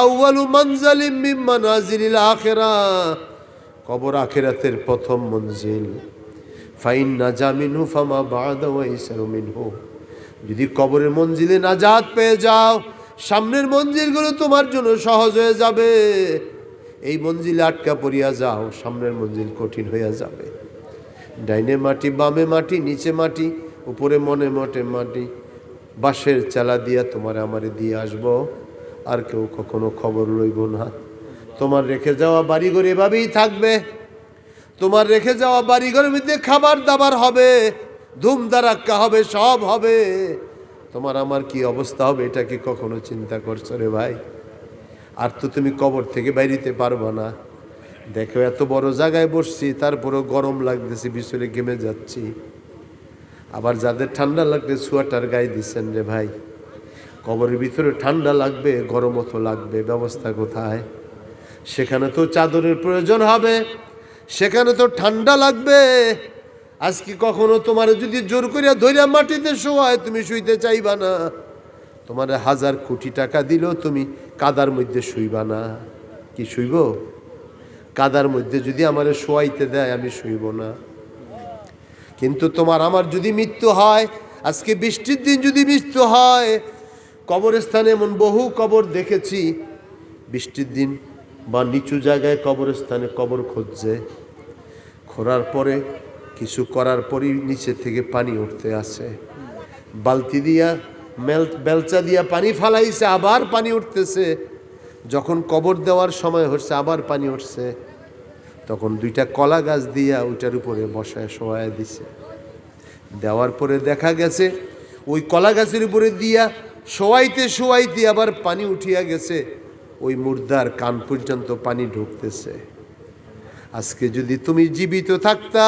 আউয়ালু মানজালিম মিন মানাজিলিল আখিরাহ, কবর আখিরাতের প্রথম মঞ্জিল। ফাইন নাজা মিনহু ফামা বা'দা ওয়াইসারু মিনহু, যদি কবরের মঞ্জিলে নাজাত পেয়ে যাও, সামনের মঞ্জিলগুলো তোমার জন্য সহজ হয়ে যাবে। এই মঞ্জিলে আটকা পড়িয়া যাও, সামনের মঞ্জিল কঠিন হইয়া যাবে। ডাইনে মাটি, বামে মাটি, নিচে মাটি, উপরে মনে মটে মাটি, বাঁশের চালা দিয়া তোমার আমারে দিয়ে আসবো, আর কেউ কখনো খবর লইব না। তোমার রেখে যাওয়া বাড়িঘর এভাবেই থাকবে। তোমার রেখে যাওয়া বাড়িঘরের মধ্যে খাবার দাবার হবে, ধুমধারাক্কা হবে, সব হবে। তোমার আমার কি অবস্থা হবে, এটা কি কখনো চিন্তা করছো রে ভাই? আর তো তুমি কবর থেকে বাইরিতে পারবা না। দেখো এত বড় জায়গায় বসছি, তারপরেও গরম লাগতেছে, বিছরে ঘেমে যাচ্ছি। আবার যাদের ঠান্ডা লাগবে সোয়েটার গায়ে দিচ্ছেন রে ভাই। কবরের ভিতরে ঠান্ডা লাগবে, গরমও তো লাগবে, ব্যবস্থা কোথায়? সেখানে তো চাদরের প্রয়োজন হবে, সেখানে তো ঠান্ডা লাগবে। আজকে কখনো তোমার যদি জোর করিয়া ধইরা মাটিতে শোয়ায়, তুমি শুইতে চাইবা না। তোমার 1000 কোটি টাকা দিলেও তুমি কাদার মধ্যে শুইবা না। কি শুইব? কাদার মধ্যে যদি আমারে শোয়াইতে দেয়, আমি শুইব না। কিন্তু তোমার আমার যদি মৃত্যু হয়, আজকে বৃষ্টির দিন যদি মৃত্যু হয়, কবরস্থানে এমন বহু কবর দেখেছি, বৃষ্টির দিন বা নিচু জায়গায় কবরস্থানে কবর খুঁজছে, খোঁড়ার পরে কিছু করার পরই নিচে থেকে পানি উঠতে আসে। বালতি দিয়া বেলচা দিয়া পানি ফালাইছে, আবার পানি উঠতেছে। যখন কবর দেওয়ার সময় হচ্ছে, আবার পানি উঠছে। তখন 2টা কলা গাছ দিয়া ওইটার উপরে বসায় শোয়ায় দিছে। দেওয়ার পরে দেখা গেছে ওই কলা গাছের উপরে দিয়া শোয়াইতে শোয়াইতে আবার পানি উঠিয়া গেছে, ওই মুর্দার কান পর্যন্ত পানি ঢুকতেছে। আজকে যদি তুমি জীবিত থাকতা,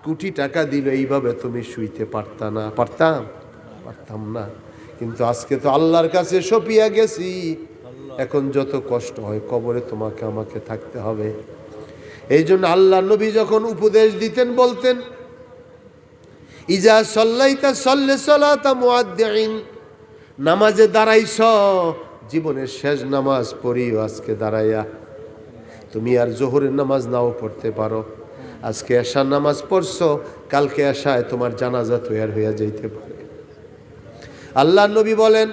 কোটি টাকা দিলে এইভাবে তুমি শুইতে পারতা না? পারতাম না। কিন্তু আজকে তো আল্লাহর কাছে সপিয়া গেছি। এখন যত কষ্ট হয়, কবরে তোমাকে আমাকে থাকতে হবে। এই জন্য আল্লাহ নবী যখন উপদেশ দিতেন বলতেন, ইজা সাল্লাইতা সাল্লি সালাতা মুআদ্দিন, নামাজে দাঁড়াইছ, জীবনের শেষ নামাজ পড়িও আজকে দাঁড়াইয়া। তুমি আর জোহরের নামাজ নাও পড়তে পারো, আজকে এশার নামাজ পড়ছো, কালকে এশায় তোমার জানাজা তৈয়ার হইয়া যাইতে পারে। আল্লাহ নবী বলেন,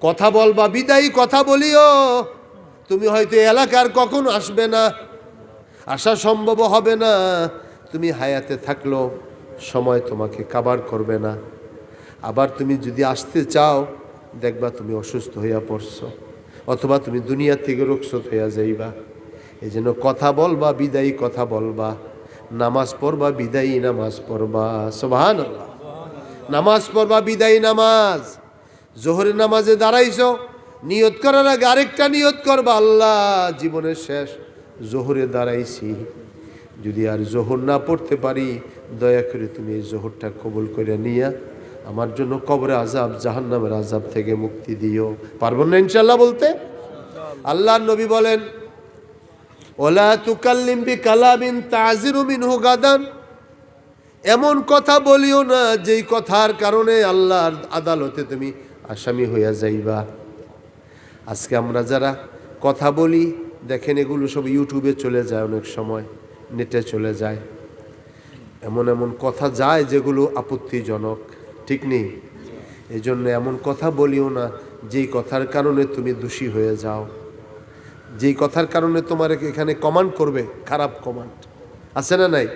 কথা বলবা, বিদায়ী কথা বলিও। তুমি হয়তো এলাকার কখনো আসবে না, আসা সম্ভব হবে না। তুমি হায়াতে থাকলো সময় তোমাকে কাবার করবে না। আবার তুমি যদি আসতে চাও, দেখবা তুমি অসুস্থ হইয়া পড়ছো, অথবা তুমি দুনিয়া থেকে রুখসত হইয়া যাইবা। এই জন্য কথা বলবা, বিদায়ী কথা বলবা। নামাজ পড়বা, বিদায়ী নামাজ পড়বা। সুবহানাল্লাহ। নামাজ পড়বা, বিদায়ী নামাজ। জোহরের নামাজে দাঁড়াইছো, নিয়ত করার আগে আরেকটা নিয়ত করবা, আল্লাহ জীবনের শেষ জোহরে দাঁড়াইছি, যদি আর জোহর না পড়তে পারি, দয়া করে তুমি এই জোহরটা কবুল করে নিয়া আমার জন্য কবরে আযাব, জাহান্নামের আযাব থেকে মুক্তি দিও। পারবেন না ইনশাআল্লাহ বলতে? আল্লাহর নবী বলেন, ওলা তুকাল্লিম বিকালামিন তাযিরু মিনহু গাদান, এমন কথা বলিও না যেই কথার কারণে আল্লাহর আদালতে তুমি আসামি হইয়া যাইবা। আজকে আমরা যারা কথা বলি, দেখেন এগুলো সব ইউটিউবে চলে যায়, অনেক সময় নেটে চলে যায়। এমন এমন কথা যায় যেগুলো আপত্তিজনক, ঠিক নেই? এই জন্য এমন কথা বলিও না যেই কথার কারণে তুমি দোষী হয়ে যাও, যেই কথার কারণে তোমার এখানে কমান্ড করবে, খারাপ কমান্ড আছে না নাই?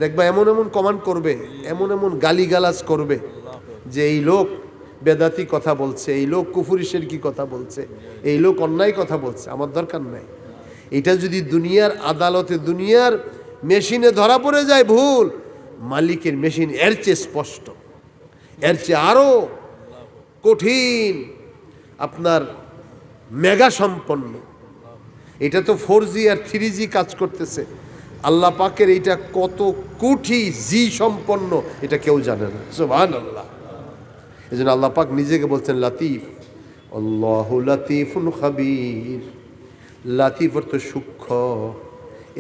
দেখবা এমন এমন কমান্ড করবে, এমন এমন গালিগালাজ করবে যে এই লোক বেদাতি কথা বলছে, এই লোক কুফরি শিরকি কথা বলছে, এই লোক অন্যায় কথা বলছে। আমার দরকার নাই। এটা যদি দুনিয়ার আদালতে, দুনিয়ার মেশিনে ধরা পড়ে যায় ভুল, মালিকের মেশিন এর চেয়ে স্পষ্ট, এর চেয়ে আরো কঠিন, আপনার মেগা সম্পন্ন। এটা তো 4G আর 3G কাজ করতেছে। আল্লাহ পাকের এইটা কত কোটি জি সম্পন্ন, এটা কেউ জানে না। সুবহানাল্লাহ। এই জন্য আল্লাহ পাক নিজেকে বলছেন লাতিফ, আল্লাহু লাতিফুন খাবীর। লাতিফ অর্থ সূক্ষ্ম,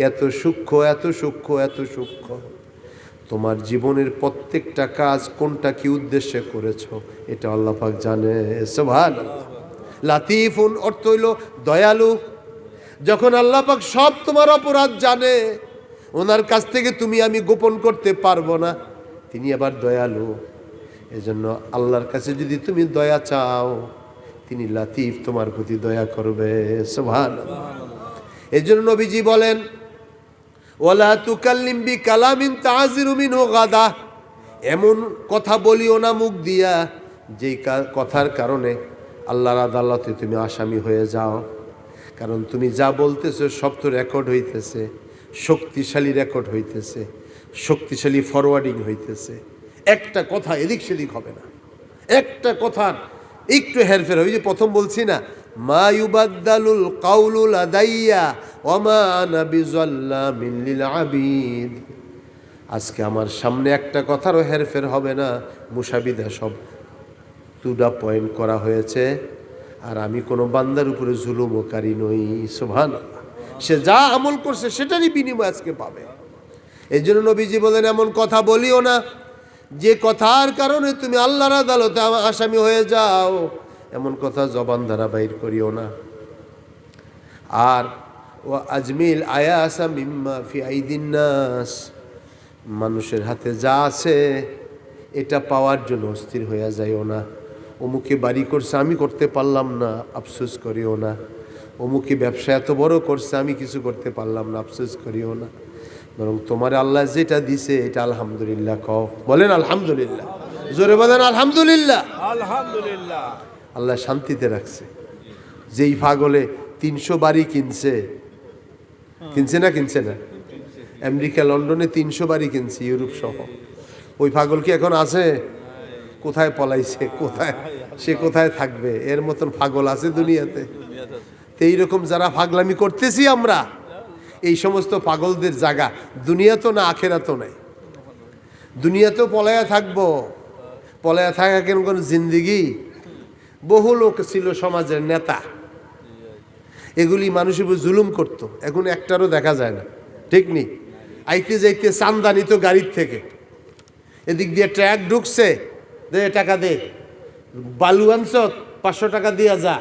এত সূক্ষ্ম, এত সূক্ষ্ম, এত সূক্ষ্ম। তোমার জীবনের প্রত্যেকটা কাজ কোনটা কি উদ্দেশ্যে করেছো, এটা আল্লাহ পাক জানে। সুবহানাল্লাহ। লাতিফুন অর্থ হইল দয়ালু। যখন আল্লাহ পাক সব তোমার অপরাধ জানে, ওনার কাছ থেকে তুমি আমি গোপন করতে পারবো না, তিনি আবার দয়ালু। এজন্য আল্লাহর কাছে যদি তুমি দয়া চাও, তিনি লাতিফ, তোমার প্রতি দয়া করবে। সুবহানাল্লাহ। এজন্য নবীজি বলেন, ওয়ালা তুকাল্লিম বিকালামিন তাযিরু মিনহু গাদা, এমন কথা বলিও না মুখ দিয়া যেই কথার কারণে আল্লাহর আদালতে তুমি আসামি হয়ে যাও। কারণ তুমি যা বলতেছো সব তো রেকর্ড হইতেছে, শক্তিশালী রেকর্ড হইতেছে, শক্তিশালী ফরওয়ার্ডিং হইতেছে। একটা কথা এদিক সেদিক হবে না, একটা কথার একটু হেরফের। ওই যে প্রথম বলছি না, মা ইউবাদদালুল কাউলু লাদাইয়া ওয়া মা আনা বিযাল্লামিন লিল আবিদ। আজকে আমার সামনে একটা কথারও হেরফের হবে না, মুসাবিদা সব টুডা পয়েন্ট করা হয়েছে, আর আমি কোনো বান্দার উপরে জুলুমকারী নই। সুবহানাল্লাহ। সে যা আমল করছে সেটারই বিনিময় আজকে পাবে। এই জন্য নবীজি বলেন, এমন কথা বলিও না যে কথার কারণে তুমি আল্লাহর আদালতে আসামি হয়ে যাও, এমন কথা জবান দ্বারা বাইর করিও না। আর ওয়া আজমিল আয়াসা মিম্মা ফি আইদিন নাস, মানুষের হাতে যা আছে এটা পাওয়ার জন্য অস্থির হয়ে যাইও না। অমুকে বাড়ি করছে আমি করতে পারলাম না, আফসোস করিও না। অমুকে ব্যবসা এত বড় করছে আমি কিছু করতে পারলাম না, আফসোস করিও না। বরং তোমার আল্লাহ যেটা দিছে এটা আলহামদুলিল্লাহ কও। বলেন আলহামদুলিল্লাহ, জোরে বলেন আলহামদুলিল্লাহ। আলহামদুলিল্লাহ। আল্লাহ শান্তিতে রাখছে। যেই পাগলে 300 বাড়ি কিনছে না কিনছে না, আমেরিকা লন্ডনে 300 বাড়ি কিনছে, ইউরোপ সহ, ওই পাগল কি এখন আছে? কোথায় পলাইছে, সে কোথায় থাকবে? এর মতন পাগল আছে দুনিয়াতে? তো এইরকম যারা পাগলামি করতেছি আমরা, এই সমস্ত পাগলদের জায়গা দুনিয়া তো না, আখেরাতও নাই। দুনিয়াতেও পলায়া থাকবো, পলায়া থাকা কেন কোন জিন্দিগি? বহু লোক ছিল সমাজের নেতা, এগুলি মানুষের উপর জুলুম করতো, এখন একটারও দেখা যায় না, ঠিক নেই? আইতে যাইতে চান্দা নিত গাড়ির থেকে, এদিক দিয়ে ট্র্যাক ঢুকছে, দে টাকা দে, বালু আনছত 500 টাকা দিয়া যা,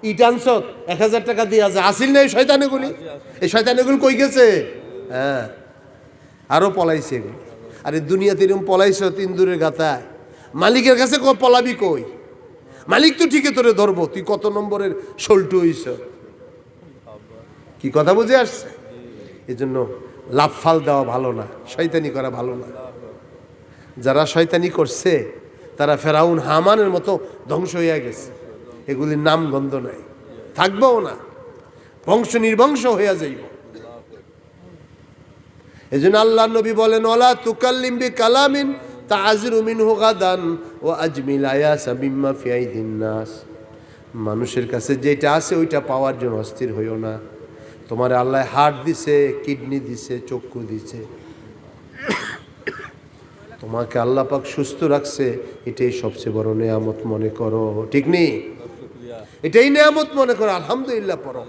ইট আনছত 1000 টাকা দিয়া যা। আসিল না এই শয়তানেগুলি? এই শয়তানেগুলি কই গেছে? হ্যাঁ, আরও পলাইছে এগুলি। আরে দুনিয়াতে এরকম পলাইছ ইন্দুরের গাতায়, মালিকের কাছে পলাবি কই? মালিক তো ঠিকই তোরে ধরবো, তুই কত নম্বরের সল্টু হইছ। কি কথা বুঝে আসছে? এই জন্য লাফাল দেওয়া ভালো না, শয়তানি করা ভালো না। যারা শয়তানি করছে তারা ফেরাউন হামানের মতো ধ্বংস হইয়া গেছে, এগুলির নাম গন্ধ নাই, থাকবেও না, বংশ নির্বংশ হইয়া যাইব। এই জন্য আল্লাহ নবী বলেন, ওয়ালা তুকাল্লিম বিকালামিন তাযিরু মিনহু গাদান ওয়া আজমিল আয়াসা মিম্মা ফি আইদিন নাস। মানুষের কাছে যেটা আছে ওইটা পাওয়ার জন্য অস্থির হইও না। তোমার আল্লাহ হার্ট দিছে, কিডনি দিছে, চক্ষু দিছে, তোমাকে আল্লাহ পাক সুস্থ রাখছে, এটাই সবচেয়ে বড় নেয়ামত মনে করো, ঠিক নেই? এটাই নেয়ামত মনে করো, আলহামদুলিল্লাহ পড়ো।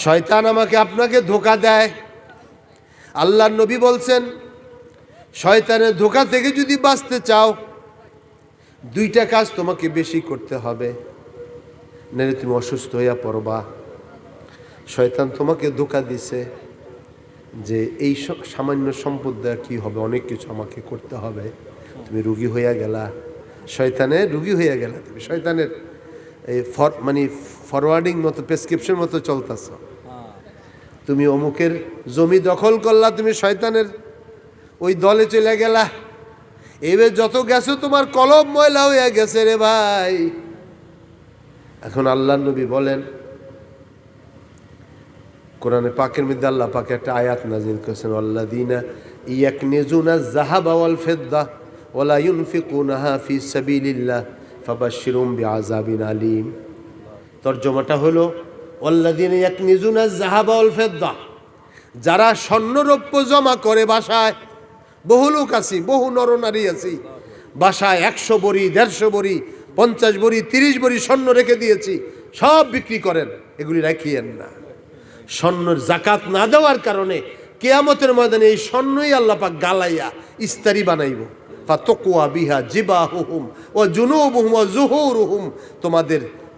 শয়তান আমাকে আপনাকে ধোঁকা দেয়। আল্লাহর নবী বলছেন, শয়তানের ধোঁকা থেকে যদি বাঁচতে চাও, 2টা কাজ তোমাকে বেশি করতে হবে, নাহলে তুমি অসুস্থ হইয়া পড়বা। শয়তান তোমাকে ধোঁকা দিছে যে এই সামান্য সম্পদ দেওয়া কী হবে, অনেক কিছু আমাকে করতে হবে, তুমি রুগী হইয়া গেলা, শয়তানের রুগী হইয়া গেলা তুমি, শয়তানের এই ফরওয়ার্ডিং মতো, প্রেসক্রিপশন মতো চলতেছ। তুমি অমুকের জমি দখল করলা, তুমি শয়তানের ওই দলে চলে গেলা। এবার যত গেছো তোমার কলব ময়লা হইয়া গেছে রে ভাই। এখন আল্লাহ নবী বলেন, কোরআনে পাকের মধ্যে আল্লাহ পাক একটা আয়াত নাজিল করেছেন, আল্লাযীনা ইয়াকনিজুনা যাহাবা ওয়াল ফিদ্দা ওয়া লা ইউনফিকুনাহা ফি সাবিলিল্লাহ ফাবাশশিরহুম বিআযাবিন আলীম। তরজমাটা হলো, আল্লাযীনা ইয়াকনিজুনা যাহাবা ওয়াল ফিদ্দা, যারা স্বর্ণরৌপ্য জমা করে বাসায়, বহু লোক আছি, বহু নরনারী আছি, বাসায় 100 বড়ি, 150 বড়ি, 50 বড়ি, 30 বড়ি স্বর্ণ রেখে দিয়েছি, সব বিক্রি করেন, এগুলি রাখিয়েন না। স্বর্ণের জাকাত না দেওয়ার কারণে কিয়ামতের ময়দানে এই স্বর্ণই আল্লাহ পাক গালাইয়া ইস্তারি বানাইব। ফাতাকুয়া বিহা জিবাহুহুম ওয়া জুনুবুহুম ওয়া যুহুরুহুম, তোমাদের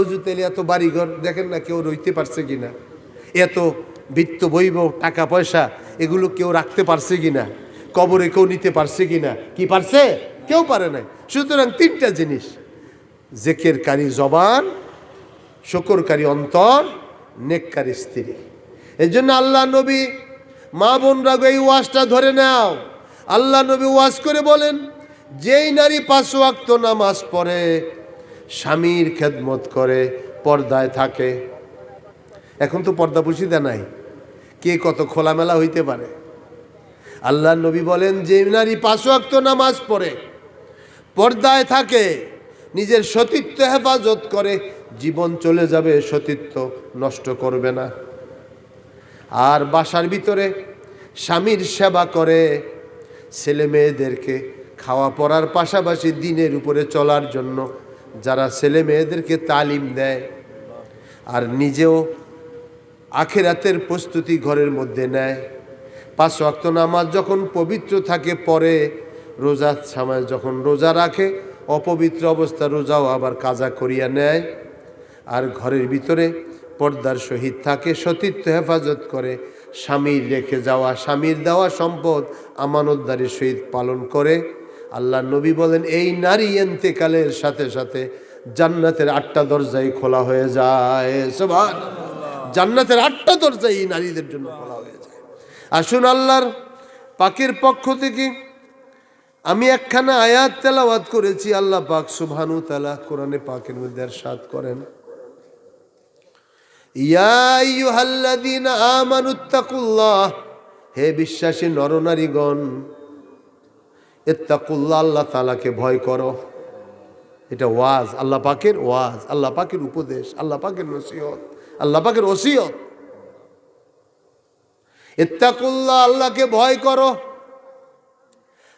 হুজুর তাইলে এত বাড়িঘর দেখেন না কেউ রইতে পারছে কিনা, এত বিত্ত বৈভব টাকা পয়সা এগুলো কেউ রাখতে পারছে কিনা, কবরে কেউ নিতে পারছে কিনা, কি পারছে? কেউ পারে নাই। সুতরাং তিনটা জিনিস, জেকেরকারী জবান, শুকরকারী অন্তর, নেককারী স্ত্রী। এই জন্য আল্লাহ নবী, মা বোনরা এই ওয়াজটা ধরে নাও, আল্লাহ নবী ওয়াজ করে বলেন, যেই নারী 5 ওয়াক্ত নামাজ পড়ে, স্বামীর খেদমত করে, পর্দায় থাকে। এখন তো পর্দা পুশিদা নাই, কে কত খোলামেলা হইতে পারে। আল্লাহ নবী বলেন, যে নারী 5 ওয়াক্ত নামাজ পড়ে, পর্দায় থাকে, নিজের সতীত্ব হেফাজত করে, জীবন চলে যাবে, সতীত্ব নষ্ট করবে না। আর বাসার ভিতরে স্বামীর সেবা করে, ছেলে মেয়েদেরকে খাওয়া পড়ার পাশাপাশি দিনের উপরে চলার জন্য যারা ছেলে মেয়েদেরকে তালিম দেয়, আর নিজেও আখিরাতের প্রস্তুতি ঘরের মধ্যে নেয়। 5 ওয়াক্ত নামাজ যখন পবিত্র থাকে পরে, রোজার সময় যখন রোজা রাখে, অপবিত্র অবস্থা রোজাও আবার কাজা করিয়া নেয়। আর ঘরের ভিতরে পর্দার সহিত থাকে, সতীত্ব হেফাজত করে, স্বামীর রেখে যাওয়া, স্বামীর দেওয়া সম্পদ আমানতদারির সহিত পালন করে। আল্লাহ নবী বলেন, এই নারী ইন্তেকালের সাথে সাথে জান্নাতের 8টা দরজাই খোলা হয়ে যায়। সুবহানাল্লাহ, জান্নাতের 8টা দরজাই এই নারীদের জন্য খোলা হয়ে যায়। আসুন আল্লাহর পাকের পক্ষ থেকে আমি একখানা আয়াত তেলাওয়াত করেছি। আল্লাহ পাক সুবহানাহু তাআলা কোরআনে পাকের মধ্যে ইরশাদ করেন, ইয়া আইয়ুহাল্লাযীনা আমানুত্তাকুল্লাহ, হে বিশ্বাসী নরনারীগণ, ইত্তাকুল্লাহ, আল্লাহ তাআলাকে ভয় করো। এটা ওয়াজ, আল্লাহ পাকের ওয়াজ, আল্লাহ পাকের উপদেশ, আল্লাহ পাকের নসিহত, আল্লাহ পাকের ওসিয়ত। ইত্তাকুল্লাহ, আল্লাহকে ভয় করো।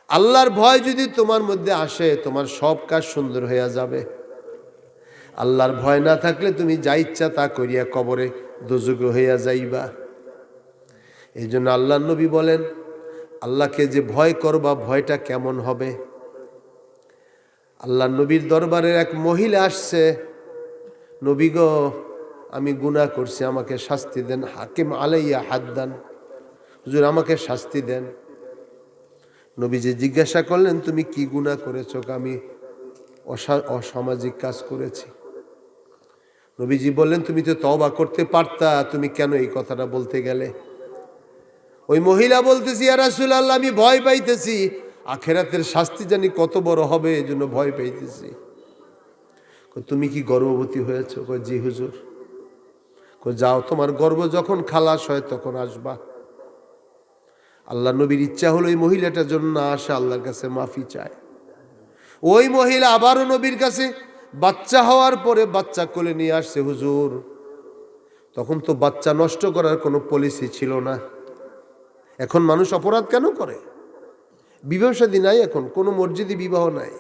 আল্লাহর ভয় যদি তোমার মধ্যে আসে, তোমার সব কাজ সুন্দর হয়ে যাবে। আল্লাহর ভয় না থাকলে তুমি যা ইচ্ছা তা করিয়া কবরে দোজখে হইয়া যাইবা। এই জন্য আল্লাহ নবী বলেন, আল্লাহকে যে ভয় করবা, ভয়টা কেমন হবে? আল্লাহ নবীর দরবারে এক মহিলা আসছে, নবী গো, আমি গুনাহ করছি, আমাকে শাস্তি দেন, হাকিম আলাইয়া হাদ্দান, হুজুর আমাকে শাস্তি দেন। নবীজি জিজ্ঞাসা করলেন, তুমি কি গুনাহ করেছো? আমি অসামাজিক কাজ করেছি। নবীজি বললেন, তুমি তো তওবা করতে পারতা, তুমি কেন এই কথাটা বলতে গেলে? ওই মহিলা বলতেছি, ইয়া রাসূলুল্লাহ, আমি ভয় পাইতেছি, আখিরাতের শাস্তি জানি কত বড় হবে, এই জন্য ভয় পাইতেছি। তুমি কি গর্ভবতী হয়েছো? কই জি হুজুর। কই যাও, তোমার গর্ভ যখন খালাস হয় তখন আসবা। আল্লাহ নবীর ইচ্ছা হলো এই মহিলাটার জন্য আসা, আল্লাহর কাছে মাফি চায়। ওই মহিলা আবারও নবীর কাছে বাচ্চা হওয়ার পরে বাচ্চা কোলে নিয়ে আসছে। হুজুর, তখন তো বাচ্চা নষ্ট করার কোনো পলিসি ছিল না। এখন মানুষ অপরাধ কেন করে? বিবাহ শাদী নাই, এখন কোনো মসজিদে বিবাহ নাই,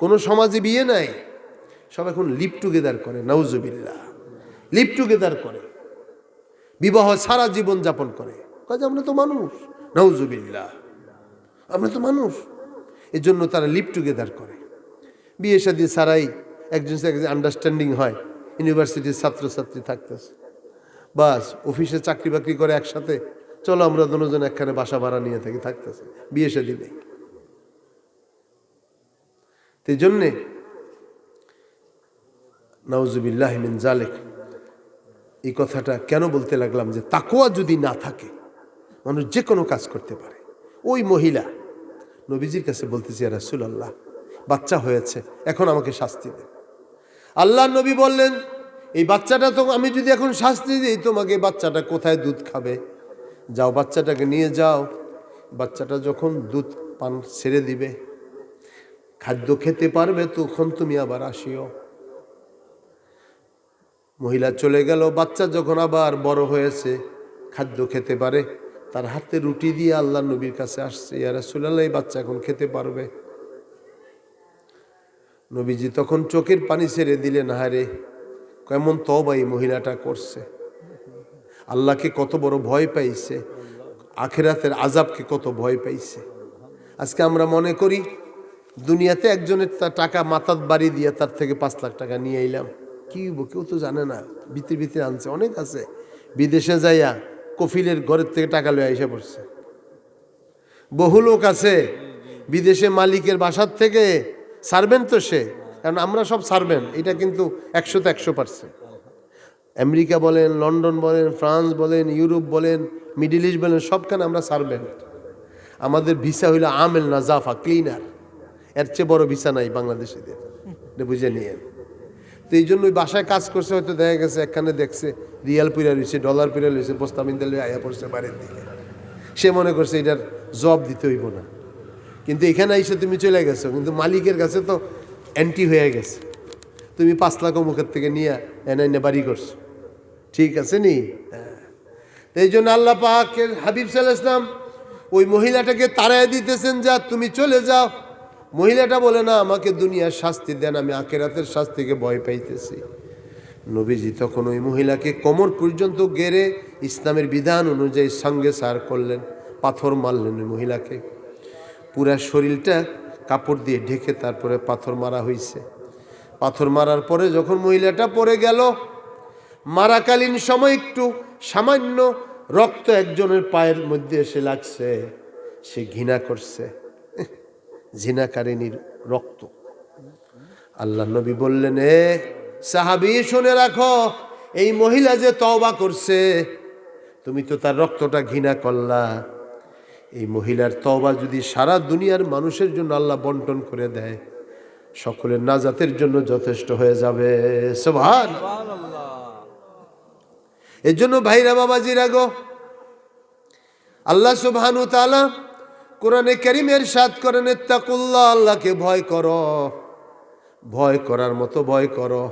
কোনো সমাজে বিয়ে নাই, সব এখন লিভ টুগেদার করে। নাউজুবিল্লাহ, লিভ টুগেদার করে, বিবাহ সারা জীবন যাপন করে। কাজে আমরা তো মানুষ, নাউজুবিল্লাহ, আমরা তো মানুষ। এর জন্য তারা লিভ টুগেদার করে। বিয়ে শাদী ছাড়াই একজন একজন আন্ডারস্ট্যান্ডিং হয়। ইউনিভার্সিটির ছাত্রছাত্রী থাকতেছে, বাস অফিসে চাকরি বাকরি করে একসাথে, চলো আমরা দুজন একখানে বাসা ভাড়া নিয়ে থাকি, থাকতেছে, বিয়ে শাদী নেই। এই জন্যে নাউজুবিল্লাহ মিন জালিক, এই কথাটা কেন বলতে লাগলাম, যে তাকওয়া যদি না থাকে মানুষ যে কোনো কাজ করতে পারে। ওই মহিলা নবীজির কাছে বলতেছে, ইয়া রাসূলুল্লাহ, বাচ্চা হয়েছে, এখন আমাকে শাস্তি দেন। আল্লাহ নবী বললেন, এই বাচ্চাটা তো আমি যদি এখন শাস্তি দিই তোমাকে, বাচ্চাটা কোথায় দুধ খাবে? যাও বাচ্চাটাকে নিয়ে যাও, বাচ্চাটা যখন দুধ পান ছেড়ে দিবে, খাদ্য খেতে পারবে, তখন তুমি আবার আসিও। মহিলা চলে গেল। বাচ্চা যখন আবার বড় হয়েছে, খাদ্য খেতে পারে, তার হাতে রুটি দিয়ে আল্লাহ নবীর কাছে আসছে, ইয়া রাসূলুল্লাহ, এই বাচ্চা এখন খেতে পারবে। নবীজি তখন চোখের পানি ছেড়ে দিলেন। হায়রে, কেমন তওবা এই মহিলাটা করছে, আল্লাহকে কত বড় ভয় পাইছে, আখিরাতের আযাবকে কত ভয় পাইছে। আজকে আমরা মনে করি দুনিয়াতে একজনের টাকা মাথাত বাড়ি দিয়ে তার থেকে 5 লাখ টাকা নিয়ে এলাম, কি কেউ তো জানে না, ভিতরে ভিতরে আনছে, অনেক আছে বিদেশে যাইয়া কফিলের ঘরের থেকে টাকা লইয়া এসে পড়ছে। বহু লোক আছে বিদেশে মালিকের বাসার থেকে, সার্ভেন্ট তো সে, কারণ আমরা সব সার্ভেন্ট, এটা কিন্তু 100% আমেরিকা বলেন, লন্ডন বলেন, ফ্রান্স বলেন, ইউরোপ বলেন, মিডিল ইস্ট বলেন, সবখানে আমরা সার্ভেন্ট। আমাদের ভিসা হইল আমেল নাজাফা, ক্লিনার। এর চেয়ে বড় ভিসা নাই বাংলাদেশিদের, এটা বুঝে নিয়েন। তো এই জন্য ওই বাসায় কাজ করছে, হয়তো দেখা গেছে একখানে দেখছে রিয়াল পিরা রয়েছে, ডলার পিরা রয়েছে, বস্তা মিন্দা লয়ে আয়া পড়ছে বাড়ির দিকে, সে মনে করছে এটার জব দিতে হইব না। কিন্তু এখানে এসে তুমি চলে গেছো, কিন্তু মালিকের কাছে তো অ্যান্টি হয়ে গেছে, তুমি 5 লাখ মুখের থেকে নিয়ে এনে বাড়ি করছো, ঠিক আছে নি? এই জন্য আল্লাহ পাকের হাবিব সাল্লাল্লাহু আলাইহি ওয়াসাল্লাম ওই মহিলাটাকে তাড়ায় দিতেছেন, যা তুমি চলে যাও। মহিলাটা বলে, না, আমাকে দুনিয়ার শাস্তি দেন, আমি আখিরাতের শাস্তিকে ভয় পাইতেছি। নবীজি তখন ওই মহিলাকে কোমর পর্যন্ত গেড়ে ইসলামের বিধান অনুযায়ী সঙ্গে সার করলেন, পাথর মারলেন ওই মহিলাকে, পুরা শরীরটা কাপড় দিয়ে ঢেকে তারপরে পাথর মারা হয়েছে। পাথর মারার পরে যখন মহিলাটা পড়ে গেল, মারাকালীন সময় একটু সামান্য রক্ত একজনের পায়ের মধ্যে এসে লাগছে, সে ঘৃণা করছে, জিনাকারিনীর রক্ত। আল্লাহ নবী বললেন, এ সাহাবী, শুনে রাখো, এই মহিলা যে তওবা করছে, তুমি তো তার রক্তটা ঘৃণা করলা। এই মহিলার তওবা যদি সারা দুনিয়ার মানুষের জন্য আল্লাহ বন্টন করে দেয়, সকলের নাজাতের জন্য যথেষ্ট হয়ে যাবে। সুবহানাল্লাহ। এর জন্য ভাইরা বাবাজিরা গো, আল্লাহ সুবহানাহু ওয়া তাআলা কোরআনে কারীমে ইরশাদ করেন, ইত্তাকুল্লাহ, আল্লাহকে ভয় করো, ভয় করার মতো ভয় করো।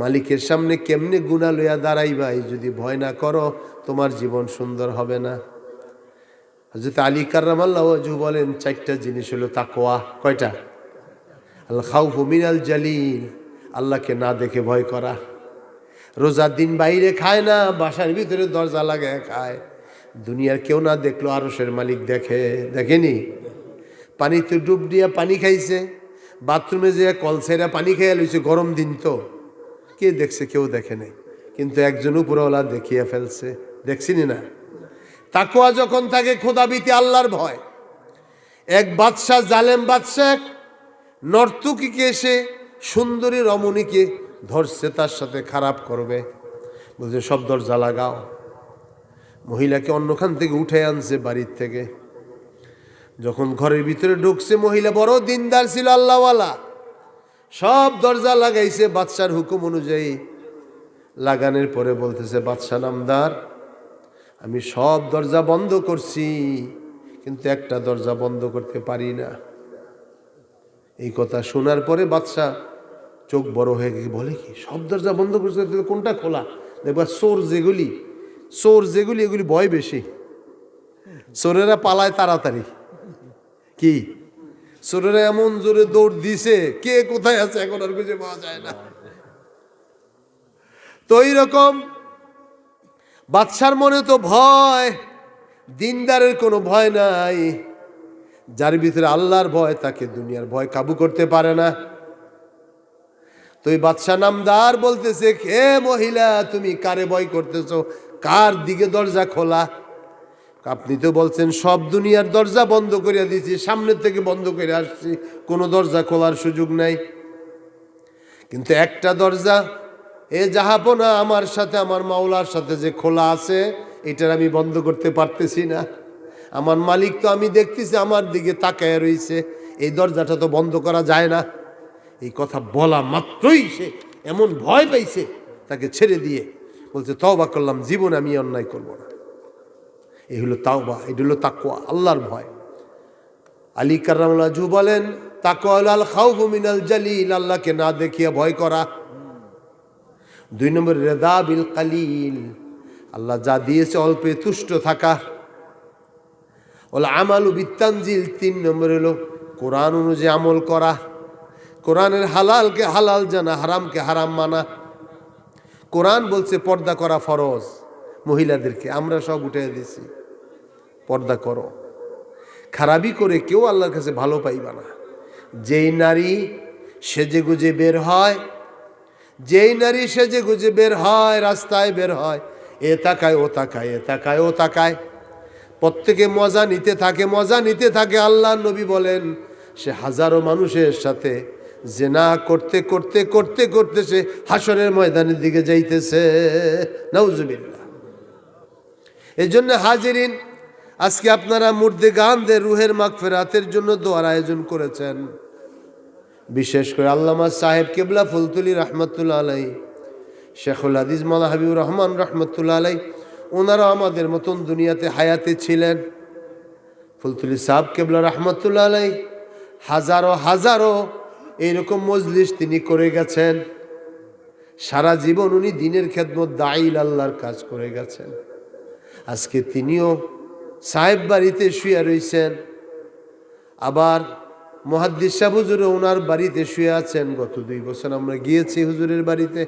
মালিকের সামনে কেমনে গুনাহ লইয়া দাঁড়াইবা, এই যদি ভয় না করো, তোমার জীবন সুন্দর হবে না। হযরত আলী কাররামাল্লাহু ওয়াজহু বলেন, 4টা জিনিস হলো তাকওয়া। কয়টা? আল খাউফু মিনাল জালিল, আল্লাহকে না দেখে ভয় করা। রোজার দিন বাইরে খায় না, বাসার ভিতরে দরজা লাগায় খায়, দুনিয়ার কেউ না দেখলো আরশের মালিক দেখে, দেখেনি? পানিতে ডুব দিয়া পানি খাইছে, বাথরুমে যে কল ছেড়া পানি খেয়ে লইছে, গরম দিন তো, কে দেখছে? কেউ দেখে নাই, কিন্তু একজন উপরওয়ালা দেখিয়ে ফেলছে, দেখছিনি না? তাকওয়া যখন থাকে, খোদাবিতে আল্লাহর ভয়। এক বাদশাহ, জালেম বাদশাহ, নর্তকীকে এসে সুন্দরী রমণীকে ধরছে, তার সাথে খারাপ করবে, বলছে সব দরজা লাগাও। মহিলাকে অন্যখান থেকে উঠে আনছে বাড়ির থেকে। যখন ঘরের ভিতরে ঢুকছে, মহিলা বড় দিনদার ছিল, আল্লাহওয়ালা, সব দরজা লাগাইছে বাদশার হুকুম অনুযায়ী। লাগানোর পরে বলতেছে, বাদশা নামদার, আমি সব দরজা বন্ধ করছি, কিন্তু একটা দরজা বন্ধ করতে পারি না। এই কথা শোনার পরে বাদশা চোখ বড় হয়ে গিয়ে বলে, কি সব দরজা বন্ধ করছে, কোনটা খোলা? দেখবা চোর যেগুলি এগুলি ভয় বেশি, চোরেরা পালায় তাড়াতাড়ি। কি চোরেরা এমন জোরে দৌড় দিছে, কে কোথায় আছে এখন আর খুঁজে পাওয়া যায় না। তো এইরকম বাদশার মনে তো ভয়, দিনদারের কোনো ভয় নাই। যার ভিতরে আল্লাহর ভয়, তাকে দুনিয়ার ভয় কাবু করতে পারে না। তো এই বাদশা নামদার বলতেছে, হে মহিলা, তুমি কারে ভয় করতেছো? কার দিকে দরজা খোলা? আপনি তো বলছেন সব দুনিয়ার দরজা বন্ধ করে দিয়েছি, সামনের থেকে বন্ধ করে আসছি, কোনো দরজা খোলার সুযোগ নাই। কিন্তু একটা দরজা, এ জাহাপনা, আমার সাথে, আমার মাওলার সাথে যে খোলা আছে, এটার আমি বন্ধ করতে পারতেছি না। আমার মালিক তো আমি দেখতেছি আমার দিকে তাকায় রয়েছে, এই দরজাটা তো বন্ধ করা যায় না। এই কথা বলা মাত্রই সে এমন ভয় পাইছে, তাকে ছেড়ে দিয়ে বলছে, তওবা করলাম, জীবনে আমি অন্যায় করব না। এই হলো তাওবা, এটা হলো তাকওয়া, আল্লাহর ভয়। আলী কাররামাল্লাহু ওয়াজহু বলেন, তাকওয়া হলো আল খাউফু মিনাল জালিল, আল্লাহকে না দেখিয়া ভয় করা। 2 নম্বর রিদা বিল কালিল, আল্লাহ যা দিয়েছে অল্পে তুষ্ট থাকা। ওল আমালু বিত্তানজিল, 3 নম্বর হলো কোরআন অনুযায়ী আমল করা, কোরআনের হালালকে হালাল জানা, হারামকে হারাম মানা। কোরআন বলছে পর্দা করা ফরজ, মহিলাদেরকে আমরা সব উঠে দিয়েছি, পর্দা করো। খারাপি করে কেউ আল্লাহর কাছে ভালো পাইবা না। যেই নারী সেজে গুজে বের হয়, যেই নারী সেজে গুজে বের হয়, রাস্তায় বের হয়, এ তাকায় ও তাকায়, এ তাকায় ও তাকায়, প্রত্যেকে মজা নিতে থাকে, মজা নিতে থাকে। আল্লাহ নবী বলেন সে হাজারো মানুষের সাথে জেনা করতে করতে করতে করতে সে হাসরের ময়দানের দিকে যাইতেছে। নাউজুবিল্লাহ। এই জন্য হাজিরিন, আজকে আপনারা মুর্দেগানদের রুহের মাগফিরাতের জন্য দোয়ার আয়োজন করেছেন। বিশেষ করে আল্লামা সাহেব কেবলা ফুলতুলি রহমতুল্লাহ আলাই, শেখুল হাদিস মাওলানা হাবিবুর রহমান রহমতুল্লাহ আলাই, ওনারা আমাদের মতন দুনিয়াতে হায়াতে ছিলেন। ফুলতুলি সাহেব কেবলা রহমতুল্লাহ আলাই হাজারো হাজারো এইরকম মজলিস তিনি করে গেছেন। সারা জীবন উনি দিনের খেদমত দাঈল আল্লাহর কাজ করে গেছেন। আজকে তিনিও সাহেব বাড়িতে শুয়ে রয়েছেন, আবার মুহাদ্দিস সাহেব হুজুর ওনার বাড়িতে শুয়ে আছেন। গত 2 বছর আমরা গিয়েছি হুজুরের বাড়িতে।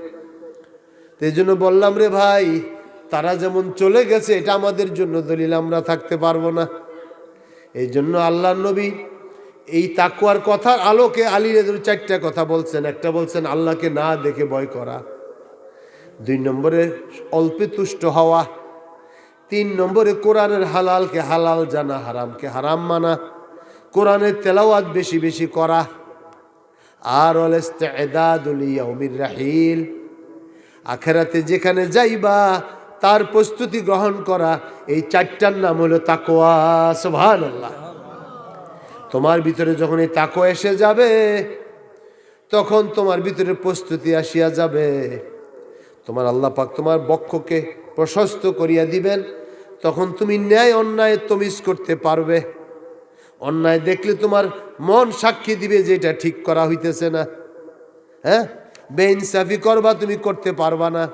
তো এই জন্য বললাম, রে ভাই, তারা যেমন চলে গেছে এটা আমাদের জন্য দলিল, আমরা থাকতে পারবো না। এই জন্য আল্লাহ নবী এই তাকওয়ার কথার আলোকে আলী রেজুর 4টা কথা বলছেন। একটা বলছেন আল্লাহকে না দেখে ভয় করা, 2 নম্বরে অল্পে তুষ্ট হওয়া, 3 নম্বরে কোরআনের হালালকে হালাল জানা, হারামকে হারাম মানা, কোরআনের তেলাওয়াত বেশি বেশি করা, আর ওয়াল ইস্তিদাদু লিয়াউমির রাহিল, আখিরাতে যেখানে যাইবা তার প্রস্তুতি গ্রহণ করা। এই 4টার নাম হলো তাকওয়া। সুবহানাল্লাহ। তোমার ভিতরে যখন এই তাকওয়া এসে যাবে, তখন তোমার ভিতরে প্রস্তুতি আসিয়া যাবে। তোমার আল্লাহ পাক তোমার বক্ষকে প্রশস্ত করিয়া দিবেন। তখন তুমি ন্যায় অন্যায় তমিজ করতে পারবে। অন্যায় দেখলে তোমার মন সাক্ষী দিবে যে এটা ঠিক করা হইতেছে না। হ্যাঁ, বেইনসাফি করবা, তুমি করতে পারবা না।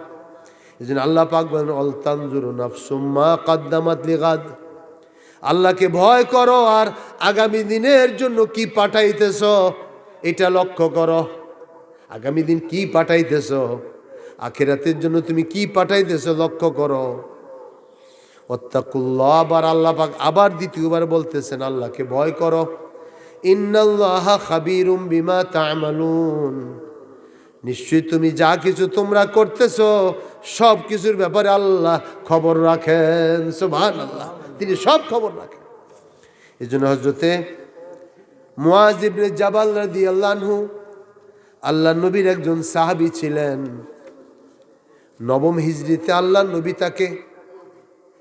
এই জন্য আল্লাহ পাক বলেন অল তানজুরু নাফসুম মা কাদ্দামাত লিগাদ, আল্লাহকে ভয় করো আর আগামী দিনের জন্য কি পাঠাইতেছ এটা লক্ষ্য করো। আগামী দিন কি পাঠাইতেছ, আখিরাতের জন্য তুমি কি পাঠাইতেছ লক্ষ্য করো। ওয়াত্তাকুল্লাহ, আবার আল্লাহ পাক আবার দ্বিতীয়বার বলতেছেন আল্লাহকে ভয় করো। ইন্নাল্লাহা খাবীরুম বিমা তা'মালুন, নিশ্চয়ই তুমি যা কিছু তোমরা করতেছ সব কিছুর ব্যাপারে আল্লাহ খবর রাখেন। সুবহানাল্লাহ, তিনি সব খবর রাখেন। এই জন্য হযরতে মুআয ইবনে জাবাল রাদিয়াল্লাহু আনহু আল্লাহ নবীর একজন সাহাবী ছিলেন। 9ম হিজরিতে আল্লাহ নবী তাকে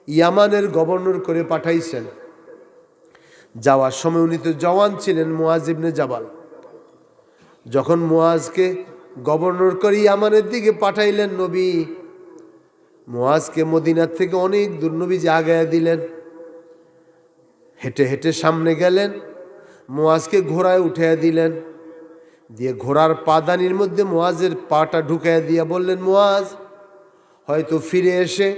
ইয়ামানের গভর্নর করে পাঠাইছেন। যাওয়ার সময় উনি তো জওয়ান ছিলেন, মুআয ইবনে জাবাল। যখন মুআযকে গভর্নর করে ইয়ামানের দিকে পাঠাইলেন নবী, মুআযকে মদিনার থেকে অনেক দূর নবীজি আগায়া দিলেন। হেঁটে হেঁটে সামনে গেলেন, মুআযকে ঘোড়ায় উঠাইয়া দিলেন, দিয়ে ঘোড়ার পাদানির মধ্যে মুআযের পাটা ঢুকাইয়া দিয়া বললেন, মুআয, হয়তো ফিরে এসে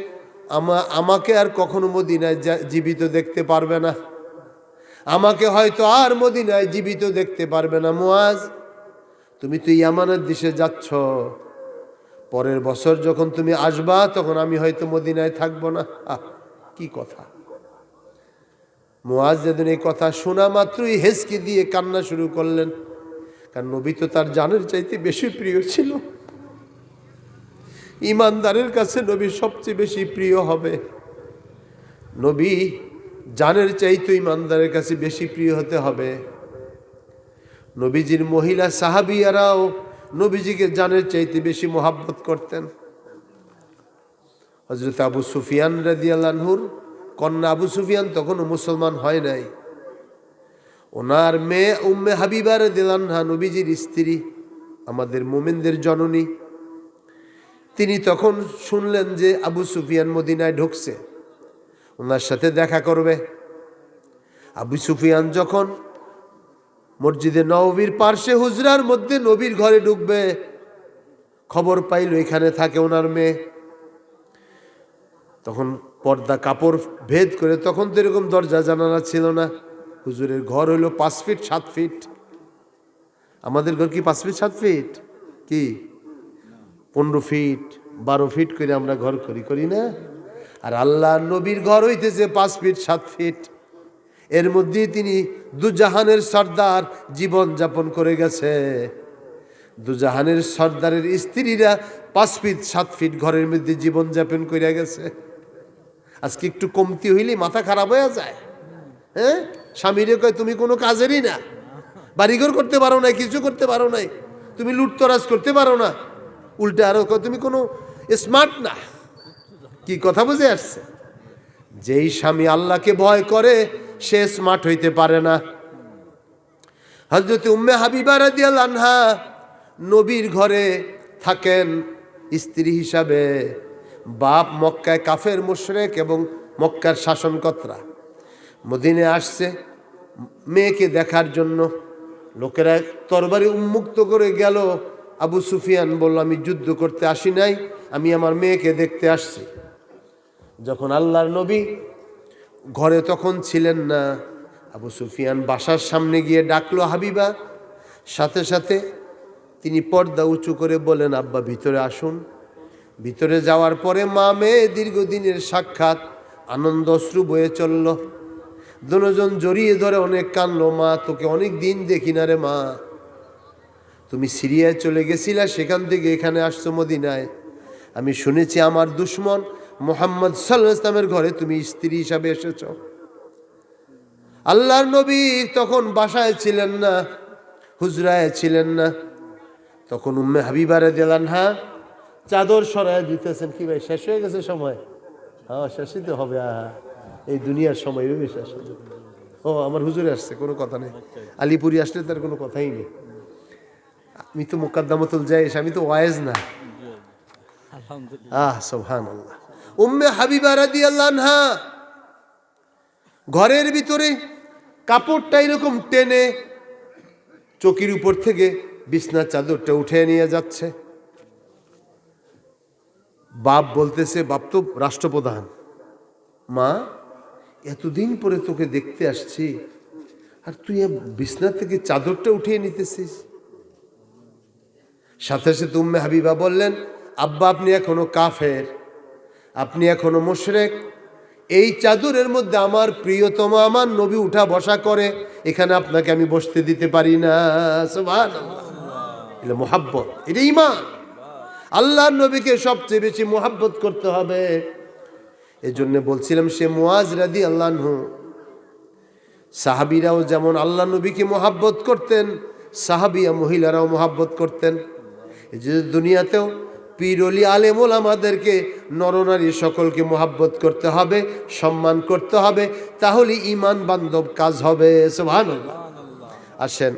আমাকে আর কখনো মদিনায় জীবিত দেখতে পারবে না, আমাকে হয়তো আর মদিনায় জীবিত দেখতে পারবে না। মুআয, তুমি তো ইয়ামানের দিশে যাচ্ছ, পরের বছর যখন তুমি আসবা তখন আমি হয়তো মদিনায় থাকবো না। কি কথা! মুআয যেদিন এই কথা শোনা মাত্রই হেসকি দিয়ে কান্না শুরু করলেন, কারণ নবী তো তার জানের চাইতে বেশি প্রিয় ছিল। ইমানদারের কাছে নবী সবচেয়ে বেশি প্রিয় হবে। নবী জানের চাইতে ইমানদারের কাছে বেশি প্রিয় হতে হবে। নবীজির মহিলা সাহাবিয়ারাও নবীজিকে জানের চাইতে বেশি মোহাব্বত করতেন। হযরত আবু সুফিয়ান রাদিয়াল্লাহু আনহুর কন্যা, আবু সুফিয়ান তখনও মুসলমান হয় নাই, ওনার মেয়ে উম্মে হাবিবা রাদিয়াল্লাহু আনহা নবীজির স্ত্রী, আমাদের মুমিনদের জননী, তিনি তখন শুনলেন যে আবু সুফিয়ান মদিনায় ঢুকছে, ওনার সাথে দেখা করবে। আবু সুফিয়ান যখন মসজিদে নববীর পার্শ্বে হুজরার মধ্যে নবীর ঘরে ঢুকবে, খবর পাইল এখানে থাকে ওনার মেয়ে। তখন পর্দা কাপড় ভেদ করে, তখন তো এরকম দরজা জানালা ছিল না। হুজুরের ঘর হইল 5 ফিট 7 ফিট। আমাদের ঘর কি 5 ফিট 7 ফিট? কি 15 ফিট 12 ফিট করে আমরা ঘর করি না? আর আল্লাহ নবীর ঘর হইতেছে 5 ফিট 7 ফিট। এর মধ্যেই তিনি দুজাহানের সর্দার জীবন যাপন করে গেছে। দুজাহানের সর্দারের স্ত্রীরা 5 ফিট 7 ফিট ঘরের মধ্যে জীবনযাপন করিয়া গেছে। আজকে একটু কমতি হইলে মাথা খারাপ হয়ে যায়। হ্যাঁ, স্বামীরে কয় তুমি কোনো কাজেরই না, বাড়িঘর করতে পারো না, কিছু করতে পারো নাই, তুমি লুটতরাজ করতে পারো না, উল্টে আরো কয় তুমি কোনো স্মার্ট না। কি কথা বুঝে আসছে? যেই স্বামী আল্লাহকে ভয় করে সে স্মার্ট হইতে পারে না। হযরত উম্মে হাবিবা রাদিয়াল্লাহু আনহা নবীর ঘরে থাকেন স্ত্রী হিসাবে। বাপ মক্কায় কাফের মুশরিক এবং মক্কার শাসনকর্তা। মদিনায় আসছে মেয়েকে দেখার জন্য। লোকেরা তরবারি উন্মুক্ত করে গেল। আবু সুফিয়ান বলল, আমি যুদ্ধ করতে আসি নাই, আমি আমার মেয়েকে দেখতে আসছি। যখন আল্লাহর নবী ঘরে তখন ছিলেন না, আবু সুফিয়ান বাসার সামনে গিয়ে ডাকলো হাবিবা। সাথে সাথে তিনি পর্দা উঁচু করে বলেন, আব্বা ভিতরে আসুন। ভিতরে যাওয়ার পরে মা মেয়ে দীর্ঘদিনের সাক্ষাৎ, আনন্দ অশ্রু বয়ে চলল। দুজন জড়িয়ে ধরে অনেক কাঁদলো। মা তোকে অনেক দিন দেখি না রে মা, তুমি সিরিয়ায় চলে গেছিলা, সেখান থেকে এখানে আসছো মদিনায়। আমি শুনেছি আমার দুশ্মন মুহাম্মদ সাল্লাল্লাহু আলাইহি ওয়াসাল্লামের ঘরে তুমি স্ত্রী হিসাবে এসেছ। আল্লাহর নবী তখন বাসায় ছিলেন না, হুজরায় ছিলেন না। তখন উম্মে হাবিবা রাদিয়াল্লাহু আনহা চাদর সরায় দিতেছেন। কি ভাই শেষ হয়ে গেছে সময়? হ্যাঁ, শেষই তো হবে। এই দুনিয়ার সময় এভাবে শেষ হবে। ও আমার হুজুরে আসছে, কোনো কথা নেই। আলিপুরি আসলে তার কোনো কথাই নেই। আমি তো মুকাদ্দামাতুল জায়েশ, আমি তো ওয়াইজ না। সুবহানাল্লাহ। উম্মে হাবিবা রাদিয়াল্লাহু আনহা ঘরের ভিতরে কাপড়টা এরকম টেনে চকির উপর থেকে বিছনার চাদরটা উঠে নিয়ে যাচ্ছে। বাপ বলতেছে, বাপ তো রাষ্ট্রপ্রধান, মা এতদিন পরে তোকে দেখতে আসছি আর তুই বিছনা থেকে চাদরটা উঠিয়ে নিতেছিস। সাথে সাথে উম্মে হাবিবা বললেন, আব্বা আপনি এখনো কাফের, আপনি এখনো মুশরিক। এই চাদরের মধ্যে আমার প্রিয়তম আমার নবী উঠা বসা করে, এখানে আপনাকে আমি বসতে দিতে পারি না। সুবহানাল্লাহ। এটা মুহাব্বত, এটা ঈমান। আল্লাহর নবীকে সবচেয়ে বেশি মুহাব্বত করতে হবে। এজন্য বলছিলাম সে মুআজ রাদিয়াল্লাহু আনহু, সাহাবীরাও যেমন আল্লাহ নবীকে মুহাব্বত করতেন, সাহাবিয়া মহিলারাও মুহাব্বত করতেন। এই যে দুনিয়াতেও পীর ওলি আলেম ওলামাদেরকে নরনারী সকলকে মুহাব্বত করতে হবে, সম্মান করতে হবে, তাহলে ঈমান বান্ধব কাজ হবে। সুবহানাল্লাহ। আসেন,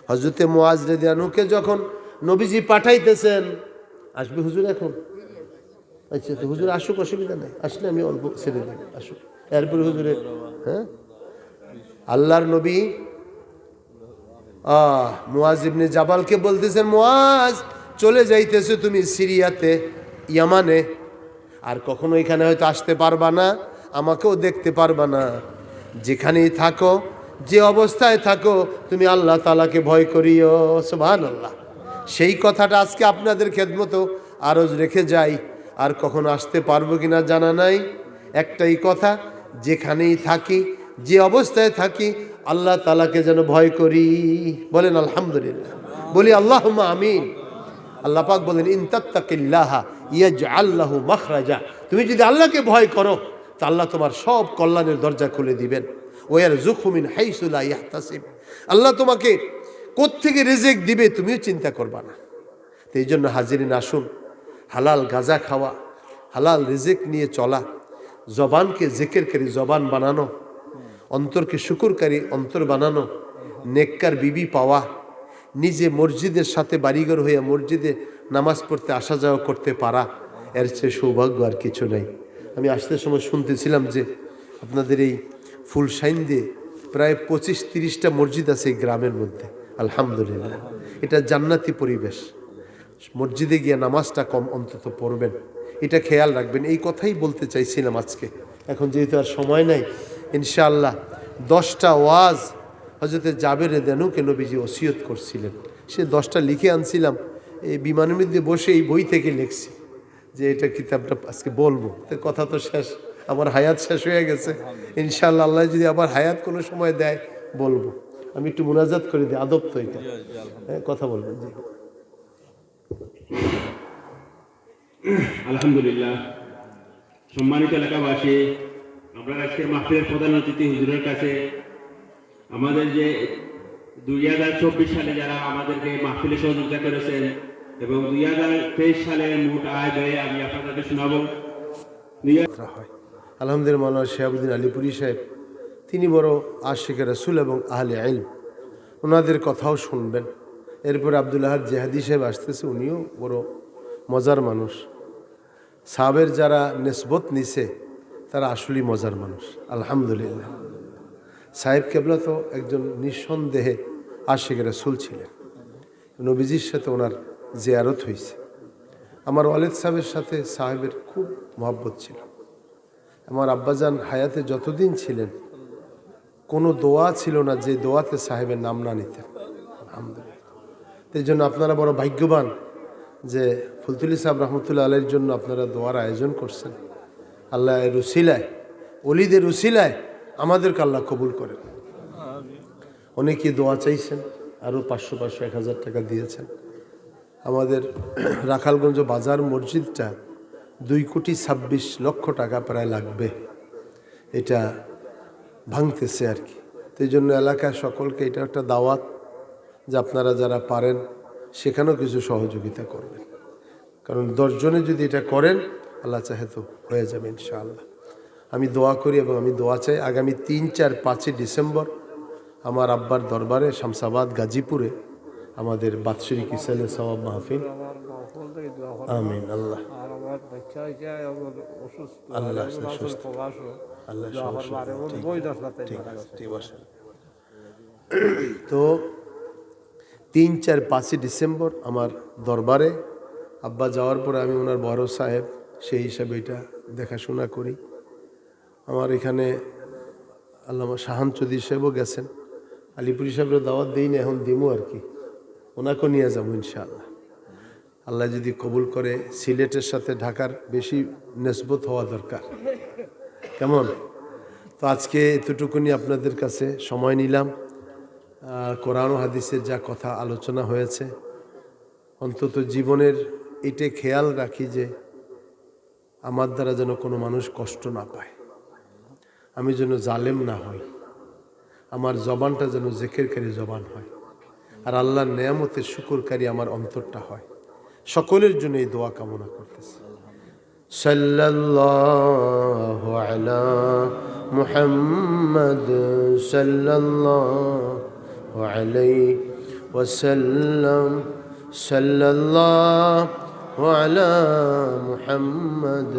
হযরতে মুআজ রাদিয়াল্লাহু আনহুকে যখন নবীজি পাঠাইতেছেন, আসবে হুজুর এখন? আচ্ছা তো হুজুর আসুক, অসুবিধা নেই, আসলে আমি অল্প ছেড়ে দিই, আসুক। এরপরে হুজুরে, হ্যাঁ, আল্লাহর নবী মুআজ ইবনে জাবালকে বলতেছেন, মুআজ চলে যাইতেছো তুমি সিরিয়াতে, ইয়ামানে, আর কখনো এখানে হয়তো আসতে পারবা না, আমাকেও দেখতে পারবা না। যেখানেই থাকো, যে অবস্থায় থাকো, তুমি আল্লাহ তাআলাকে ভয় করিও। সুবহানাল্লাহ। সেই কথাটা আজকে আপনাদের খেদমতো আরজ রেখে যাই। আর কখনো আসতে পারবো কিনা জানা নাই। একটাই কথা, যেখানেই থাকি, যে অবস্থায় থাকি, আল্লাহ তাআলাকে যেন ভয় করি। বলেন আলহামদুলিল্লাহ, বলি আল্লাহুম্মা আমিন। আল্লাহ পাক বলেন, ইন তাত্তাকিল্লাহা ইয়াজআল লাহু মাখরাজা। তুমি যদি আল্লাহকে ভয় করো, তা আল্লাহ তোমার সব কল্যাণের দরজা খুলে দিবেন। ওয়ারযুকহু মিন হাইসু লা ইয়াহতাসিব। আল্লাহ তোমাকে কোত্থেকে রিজিক দিবে তুমিও চিন্তা করবা না। তো এই জন্য হাজিরিন আসুন, হালাল গাজা খাওয়া, হালাল রিজিক নিয়ে চলা, জবানকে জিকিরকারী জবান বানানো, অন্তরকে শুকরকারী অন্তর বানানো, নেককার বিবি পাওয়া, নিজে মসজিদের সাথে বাড়িঘর হয়ে মসজিদে নামাজ পড়তে আসা যাওয়া করতে পারা, এর চেয়ে সৌভাগ্য আর কিছু নাই। আমি আসতে সময় শুনতেছিলাম যে আপনাদের এই ফুলশাইন্দে প্রায় 25-30টা মসজিদ আছে এই গ্রামের মধ্যে। আলহামদুলিল্লাহ, এটা জান্নাতি পরিবেশ। মসজিদে গিয়ে নামাজটা কম অন্তত পড়বেন, এটা খেয়াল রাখবেন। এই কথাই বলতে চাইছিলাম আজকে। এখন যেহেতু আর সময় নাই, ইনশাআল্লাহ 10টা ওয়াজ হযরতে জাবের রাদিয়াল্লাহু নবীজি ওসিয়ত করছিলেন, সে 10টা লিখে আনছিলাম। এই বিমানের মধ্যে বসে এই বই থেকে লিখছি যে এটা কিতাবটা আজকে বলবো। তো কথা তো শেষ, আমার হায়াত শেষ হয়ে গেছে। ইনশাআল্লাহ আল্লাহ যদি আবার হায়াত কোনো সময় দেয় বলবো। আমি একটু মুনাজাত করে দিই, আদব তো এটা। হ্যাঁ, কথা বলবেন জি। আলহামদুলিল্লাহ। সম্মানিত এলাকাবাসী, আমরা আজকের মাহফিলের প্রধান অতিথি হুজুরের কাছে আমাদের যে 2024 সালে যারা আমাদেরকে মাহফিলে সহযোগিতা করেছেন এবং 2023 সালের মোট আয় ব্যয় আমি আপনাদেরকে শোনাবো। হয় আলহামদুলিল্লাহ। মাওলানা শিহাবুদ্দিন আলীপুরি সাহেব তিনি বড় আশিক রাসূল এবং আহলে ইলম, ওনাদের কথাও শুনবেন। এরপরে আব্দুল আহাদ জেহাদি সাহেব আসতেছে, উনিও বড় মজার মানুষ। সাহাবের যারা নেসবত নিছে তারা আসলেই মজার মানুষ আলহামদুলিল্লাহ। সাহেব কেবলা তো একজন নিঃসন্দেহে আশিক রাসূল ছিলেন। নবীজির সাথে ওনার জিয়ারত হয়েছে। আমার ওয়ালিদ সাহেবের সাথে সাহেবের খুব মহব্বত ছিল। আমার আব্বাজান হায়াতে যতদিন ছিলেন কোনো দোয়া ছিল না যে দোয়াতে সাহেবের নাম না নিতেন আলহামদুলিল্লাহ। এই জন্য আপনারা বড় ভাগ্যবান যে ফুলতুলি সাহেব রহমতুল্লাহ আলাইয়ের জন্য আপনারা দোয়ার আয়োজন করছেন। আল্লাহ এর উসিলায়, অলিদের উসিলায় আমাদেরকে আল্লাহ কবুল করেন। অনেকেই দোয়া চাইছেন, আরও 500 1000 টাকা দিয়েছেন। আমাদের রাখালগঞ্জ বাজার মসজিদটা 2,26,00,000 টাকা প্রায় লাগবে, এটা ভাঙতেছে আর কি। তো এই জন্য এলাকার সকলকে এটা একটা দাওয়াত যে আপনারা যারা পারেন সেখানেও কিছু সহযোগিতা করবেন, কারণ 10 জনে যদি এটা করেন আল্লাহ চাহে তো হয়ে যাবে ইনশাআল্লাহ। আমি দোয়া করি এবং আমি দোয়া চাই আগামী 3, 4, 5 ডিসেম্বর আমার আব্বার দরবারে শামসাবাদ গাজীপুরে আমাদের বাৎসরিক ইসালে সওয়াব মাহফিল। আমিন। আল্লাহ তো 3, 4, 5 ডিসেম্বর আমার দরবারে আব্বা যাওয়ার পরে আমি ওনার বড় সাহেব সেই হিসাবে এটা দেখাশোনা করি। আমার এখানে আল্লামা শাহান চৌধুরী সাহেবও গেছেন, আলিপুরি সাহেবের দাওয়াত দিই না, এখন দিমু আর কি, ওনাকেও নিয়ে যাবো ইনশাআল্লাহ। আল্লাহ যদি কবুল করে। সিলেটের সাথে ঢাকার বেশি নেসবত হওয়া দরকার, কেমন? তো আজকে এতটুকুনি আপনাদের কাছে সময় নিলাম। কোরআন ও হাদিসের যা কথা আলোচনা হয়েছে, অন্তত জীবনের এটাই খেয়াল রাখি যে আমার দ্বারা যেন কোনো মানুষ কষ্ট না পায়, আমি যেন জালেম না হই, আমার জবানটা যেন জিকিরকারী জবান হয়, আর আল্লাহর নেয়ামতের শুকরকারী আমার অন্তরটা হয়। সকলের জন্য এই দোয়া কামনা করতেছি। সাল্লাল্লাহু আলা মুহাম্মদ সাল্লাল্লাহু আলাইহি ওয়াসাল্লাম। সাল্লাল্লাহু আলা মুহাম্মদ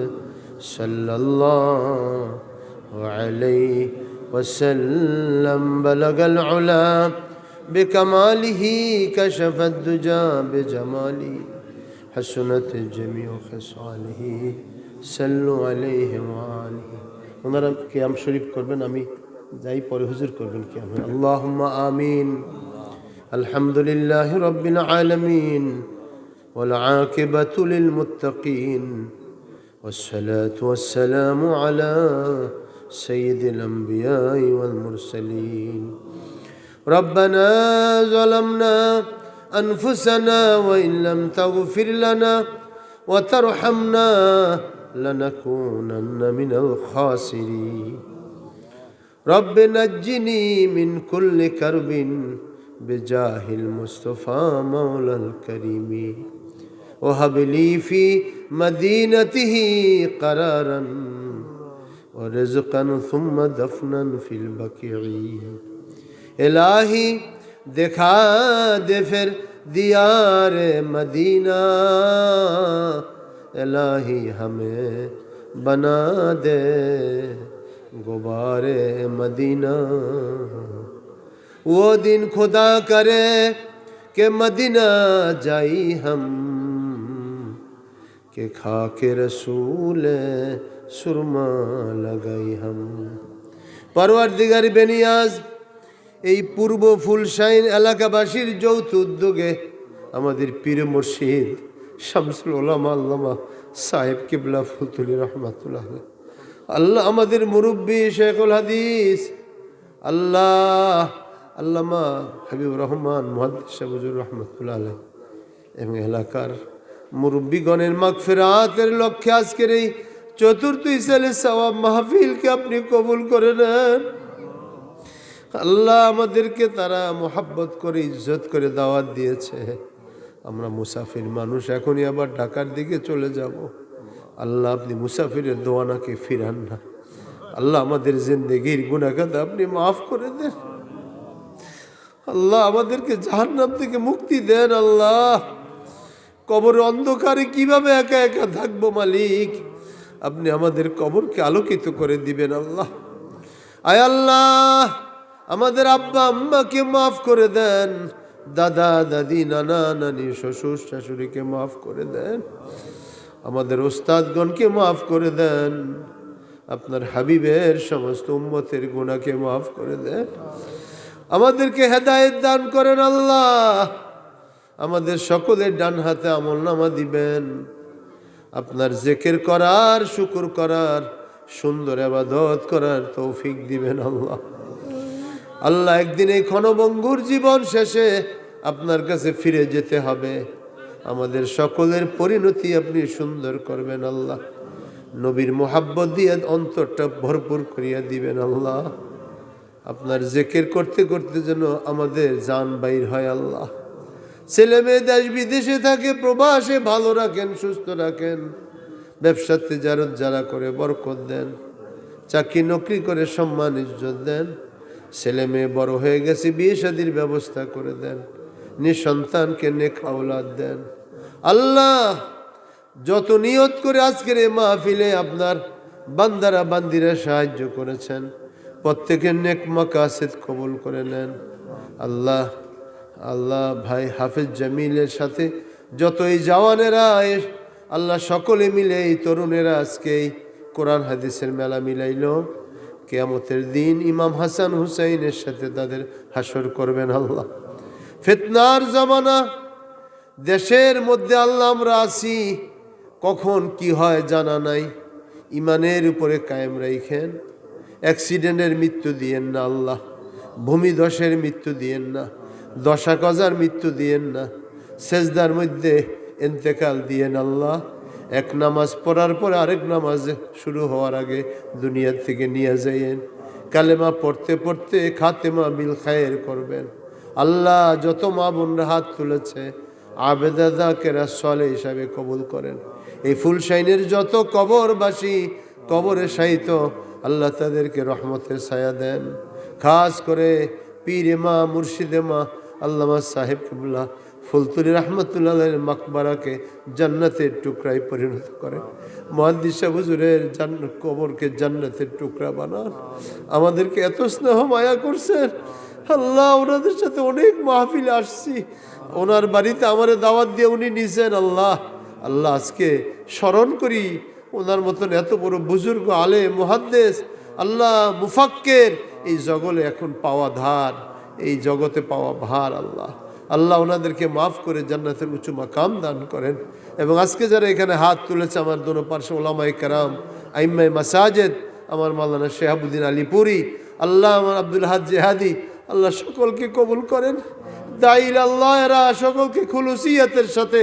সাল্লাল্লাহু আলাইহি ওয়াসাল্লাম। বালাগাল উলা বিকামালিহি কাশাফাদ দুজা বিজামালিহি হাসনাত জামিউ খিসালিহি সাল্লু আলাইহি ওয়া আলিহি। ওনারা কিয়াম শরীফ করবেন, আমি যাই পরে হুজুর করবেন কিয়াম। আল্লাহুম্মা আমিন। আলহামদুলিল্লাহি রাব্বিল আলামিন ওয়াল আকিবাতু লিল মুত্তাকিন ওয়াসসালাতু ওয়াসসালামু আলা সাইয়্যিদিল আমবিয়াই ওয়াল মুরসালিন। ربنا ظلمنا أنفسنا وإن لم تغفر لنا وترحمنا لنكونن من الخاسرين. رب نجني من كل كرب بجاه المصطفى مولى الكريم وهب لي في مدينته قرارا ورزقا ثم دفنا في البقيع. इलाही दिखा दे फिर दियार मदीना, इलाही हमें बना दे गुबारे मदीना। वो दिन खुदा करे कि मदीना जाई हम, के खाके रसूल सुरमा लगाई हम। परवरदिगार बेनियाज এই পূর্ব ফুলশাইন এলাকাবাসীর যৌথ উদ্যোগে আমাদের পীর মুর্শিদ শামসুল উলামা আল্লামা সাহেব কিবলা ফুলতুলি রহমাতুল্লাহ আল্লাহ, আমাদের মুরব্বী শেখুল হাদিস আল্লাহ আল্লামা হাবিবুর রহমান মুহাদ্দিস হুজুর রহমাতুল্লাহ আলাইহি এবং এলাকার মুরব্বীগণের মাগফিরাতের লক্ষ্যে আজকের এই চতুর্থ ইসালে সওয়াব মাহফিলকে আপনি কবুল করে নেন। আল্লাহ, আমাদেরকে তারা মোহাব্বত করে ইজ্জত করে দাওয়াত দিয়েছে। আমরা মুসাফির মানুষ, এখনই আবার ঢাকার দিকে চলে যাব। আল্লাহ, আপনি মুসাফিরের দোয়ানাকে ফিরান না। আল্লাহ, আমাদের জিন্দেগির গুনাহগার আপনি মাফ করে দেন। আল্লাহ, আমাদেরকে জাহান্নাম থেকে মুক্তি দেন। আল্লাহ, কবর অন্ধকারে কিভাবে একা একা থাকবো মালিক, আপনি আমাদের কবরকে আলোকিত করে দিবেন। আল্লাহ, আয় আল্লাহ, আমাদের আব্বা আম্মাকে মাফ করে দেন, দাদা দাদি নানা নানি শ্বশুর শাশুড়িকে মাফ করে দেন, আমাদের ওস্তাদগণকে মাফ করে দেন, আপনার হাবিবের সমস্ত উম্মতের গুনাহকে মাফ করে দেন, আমাদেরকে হেদায়েত দান করেন। আল্লাহ, আমাদের সকলের ডান হাতে আমলনামা দিবেন, আপনার জিকির করার, শুকর করার, সুন্দর ইবাদত করার তৌফিক দিবেন। আল্লাহ, আল্লাহ, একদিন এই ক্ষণভঙ্গুর জীবন শেষে আপনার কাছে ফিরে যেতে হবে। আমাদের সকলের পরিণতি আপনি সুন্দর করবেন। আল্লাহ, নবীর মোহাব্বত দিয়ে অন্তরটা ভরপুর করিয়া দিবেন। আল্লাহ, আপনার জিকির করতে করতে যেন আমাদের জান বাইর হয়। আল্লাহ, ছেলে মেয়ে দেশ বিদেশে থাকে, প্রবাসে ভালো রাখেন, সুস্থ রাখেন, ব্যবসা তিজারত যারা করে বরকত দেন, চাকরি নকরি করে সম্মান ইজ্জত দেন, ছেলে মেয়ে বড় হয়ে গেছে বিয়ে শাদীর ব্যবস্থা করে দেন, নিঃসন্তানকে নেক আওলাদ দেন। আল্লাহ, যত নিয়ত করে আজকের এই মাহফিলে আপনার বান্দারা বান্দিরা সাহায্য করেছেন, প্রত্যেকের নেক মাকাসিদ কবুল করে নেন। আল্লাহ, আল্লাহ, ভাই হাফেজ জামিলের সাথে যত এই জওয়ানেরা, আল্লাহ সকলে মিলে এই তরুণেরা আজকে এই কোরআন হাদিসের মেলা মিলাইল, কিয়ামতের দিন ইমাম হাসান হুসাইনের সাথে তাদের হাসর করবেন। আল্লাহ, ফিতনার জামানা, দেশের মধ্যে আল্লাহ আমরা আছি, কখন কি হয় জানা নাই, ইমানের উপরে কায়েম রাখেন, অ্যাক্সিডেন্টের মৃত্যু দিয়েন না আল্লাহ, ভূমিধসের মৃত্যু দিয়েন না, দশা কজার মৃত্যু দিয়েন না, সেজদার মধ্যে ইন্তেকাল দিয়েন। আল্লাহ, এক নামাজ পড়ার পরে আরেক নামাজ শুরু হওয়ার আগে দুনিয়া থেকে নিয়ে যাইয়েন, কালেমা পড়তে পড়তে খাতেমা বিল খায়ের করবেন। আল্লাহ, যত মা বোনরা হাত তুলেছে আবেদাদাকে রাসলে হিসাবে কবুল করেন। এই ফুলশাইনের যত কবরবাসী কবরে শায়িত, আল্লাহ তাদেরকে রহমতের ছায়া দেন। খাস করে পীরে মা মুর্শিদে মা আল্লামা সাহেব কিবলা ফুলতুলি রহমতুল্লাহের মাকবারাকে জান্নাতের টুকরায় পরিণত করেন। মুহাদ্দিস সাহেব হুজুরের কবরকে জান্নাতের টুকরা বানান। আমাদেরকে এত স্নেহ মায়া করছেন আল্লাহ, ওনাদের সাথে অনেক মাহফিলে আসছি, ওনার বাড়িতে আমার দাওয়াত দিয়ে উনি নিছেন। আল্লাহ, আল্লাহ, আজকে স্মরণ করি ওনার মতন এত বড় বুজুর্গ আলে মুহাদ্দিস, আল্লাহ মুফাক্কের, এই জগতে এখন পাওয়া ধার, এই জগতে পাওয়া ভার। আল্লাহ, আল্লাহ ওনাদেরকে মাফ করে জান্নাতের উঁচু মাকাম দান করেন। এবং আজকে যারা এখানে হাত তুলেছে, আমার দোনো পার্শ্ব ওলামায়ে কেরাম, আইম্মায়ে মাসাজিদ, আমার মাওলানা শেহাবুদ্দিন আলীপুরি, আল্লাহ আমার আব্দুল হাদ জেহাদি, আল্লাহ সকলকে কবুল করেন। দাইল আল্লাহ এরা সকলকে খুলুসিয়াতের সাথে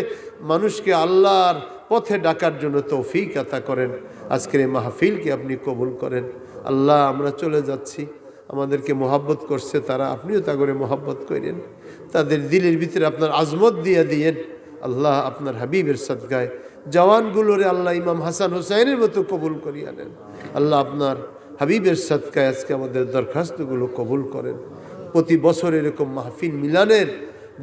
মানুষকে আল্লাহর পথে ডাকার জন্য তৌফিক আতা করেন। আজকের এই মাহফিলকে আপনি কবুল করেন। আল্লাহ, আমরা চলে যাচ্ছি, আমাদেরকে মোহাব্বত করছে তারা, আপনিও তা করে মোহাব্বত করেন, তাদের দিলের ভিতরে আপনার আজমত দিয়ে দিয়েন। আল্লাহ, আপনার হাবিবের সদকায় জওয়ানগুলোরে আল্লাহ ইমাম হাসান হুসাইনের মতো কবুল করিয়া নেন। আল্লাহ, আপনার হাবিবের সদকায় আজকে আমাদের দরখাস্তগুলো কবুল করেন। প্রতি বছর এরকম মাহফিল মিলানের,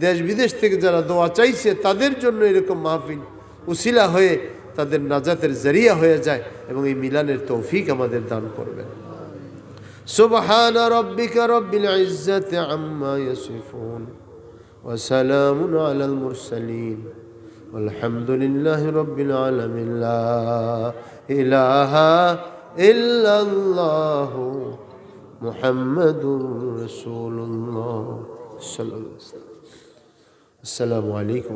দেশ বিদেশ থেকে যারা দোয়া চাইছে তাদের জন্য এরকম মাহফিল উসিলা হয়ে তাদের নাজাতের জরিয়া হয়ে যায়, এবং এই মিলানের তৌফিক আমাদের দান করবেন। সুবহান রাব্বিকা রাব্বিল ইজ্জাতি আম্মা ইয়াসিফুন ওয়া সালামুন আলাল মুরসালিন ওয়ালহামদুলিল্লাহি রাব্বিল আলামিন। লা ইলাহা ইল্লাল্লাহু মুহাম্মাদুর রাসূলুল্লাহ সাল্লাল্লাহু আলাইহি ওয়াসাল্লাম। আসসালামু আলাইকুম।